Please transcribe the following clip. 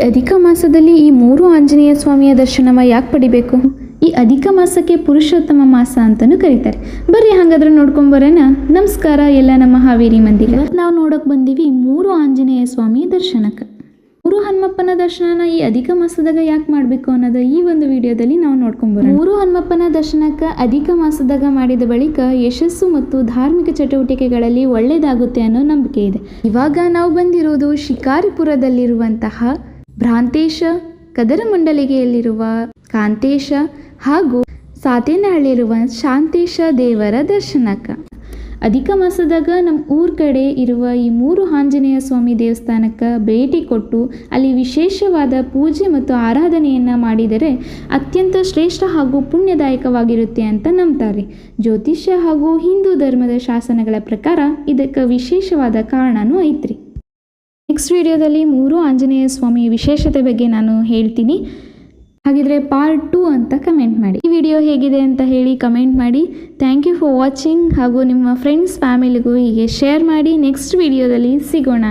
ಅಧಿಕ ಮಾಸದಲ್ಲಿ ಈ 3 ಆಂಜನೇಯ ಸ್ವಾಮಿಯ ದರ್ಶನ ಯಾಕೆ ಪಡಿಬೇಕು? ಈ ಅಧಿಕ ಮಾಸಕ್ಕೆ ಪುರುಷೋತ್ತಮ ಮಾಸ ಅಂತಲೂ ಕರೀತಾರೆ. ಬರ್ರಿ ಹಾಗಾದ್ರೆ ನೋಡ್ಕೊಂಬರೋಣ. ನಮಸ್ಕಾರ ಎಲ್ಲ ನಮ್ಮ ಹಾವೇರಿ ಮಂದಿಗೆ. ಇವತ್ತು ನಾವು ನೋಡೋಕೆ ಬಂದೀವಿ 3 ಆಂಜನೇಯ ಸ್ವಾಮಿಯ ದರ್ಶನಕ್ಕೆ. 3 ಹನುಮಪ್ಪನ ದರ್ಶನನ ಈ ಅಧಿಕ ಮಾಸದಾಗ ಯಾಕೆ ಮಾಡಬೇಕು ಅನ್ನೋದು ಈ ಒಂದು ವಿಡಿಯೋದಲ್ಲಿ ನಾವು ನೋಡ್ಕೊಂಬರೋಣ. 3 ಹನುಮಪ್ಪನ ದರ್ಶನಕ್ಕೆ ಅಧಿಕ ಮಾಸದಾಗ ಮಾಡಿದ ಬಳಿಕ ಯಶಸ್ಸು ಮತ್ತು ಧಾರ್ಮಿಕ ಚಟುವಟಿಕೆಗಳಲ್ಲಿ ಒಳ್ಳೆಯದಾಗುತ್ತೆ ಅನ್ನೋ ನಂಬಿಕೆ ಇದೆ. ಇವಾಗ ನಾವು ಬಂದಿರೋದು ಶಿಕಾರಿಪುರದಲ್ಲಿರುವಂತಹ ಭ್ರಾಂತೇಶ, ಕದರಮಂಡಲಿಗೆಯಲ್ಲಿರುವ ಕಾಂತೇಶ ಹಾಗೂ ಸಾತೇನಹಳ್ಳಿರುವ ಶಾಂತೇಶ ದೇವರ ದರ್ಶನಕ್ಕೆ. ಅಧಿಕ ಮಾಸದಾಗ ನಮ್ಮ ಊರ ಕಡೆ ಇರುವ ಈ 3 ಆಂಜನೇಯ ಸ್ವಾಮಿ ದೇವಸ್ಥಾನಕ್ಕೆ ಭೇಟಿ ಕೊಟ್ಟು ಅಲ್ಲಿ ವಿಶೇಷವಾದ ಪೂಜೆ ಮತ್ತು ಆರಾಧನೆಯನ್ನು ಮಾಡಿದರೆ ಅತ್ಯಂತ ಶ್ರೇಷ್ಠ ಹಾಗೂ ಪುಣ್ಯದಾಯಕವಾಗಿರುತ್ತೆ ಅಂತ ನಂಬ್ತಾರೆ. ಜ್ಯೋತಿಷ್ಯ ಹಾಗೂ ಹಿಂದೂ ಧರ್ಮದ ಶಾಸನಗಳ ಪ್ರಕಾರ ಇದಕ್ಕೆ ವಿಶೇಷವಾದ ಕಾರಣನೂ ಐತ್ರಿ. ನೆಕ್ಸ್ಟ್ ವಿಡಿಯೋದಲ್ಲಿ 3 ಆಂಜನೇಯ ಸ್ವಾಮಿಯ ವಿಶೇಷತೆ ಬಗ್ಗೆ ನಾನು ಹೇಳ್ತೀನಿ. ಹಾಗಿದ್ರೆ ಪಾರ್ಟ್ 2 ಅಂತ ಕಮೆಂಟ್ ಮಾಡಿ. ಈ ವಿಡಿಯೋ ಹೇಗಿದೆ ಅಂತ ಹೇಳಿ ಕಮೆಂಟ್ ಮಾಡಿ. Thank you for watching. ಹಾಗೂ ನಿಮ್ಮ ಫ್ರೆಂಡ್ಸ್ ಫ್ಯಾಮಿಲಿಗೂ ಹೀಗೆ ಶೇರ್ ಮಾಡಿ. ನೆಕ್ಸ್ಟ್ ವಿಡಿಯೋದಲ್ಲಿ ಸಿಗೋಣ.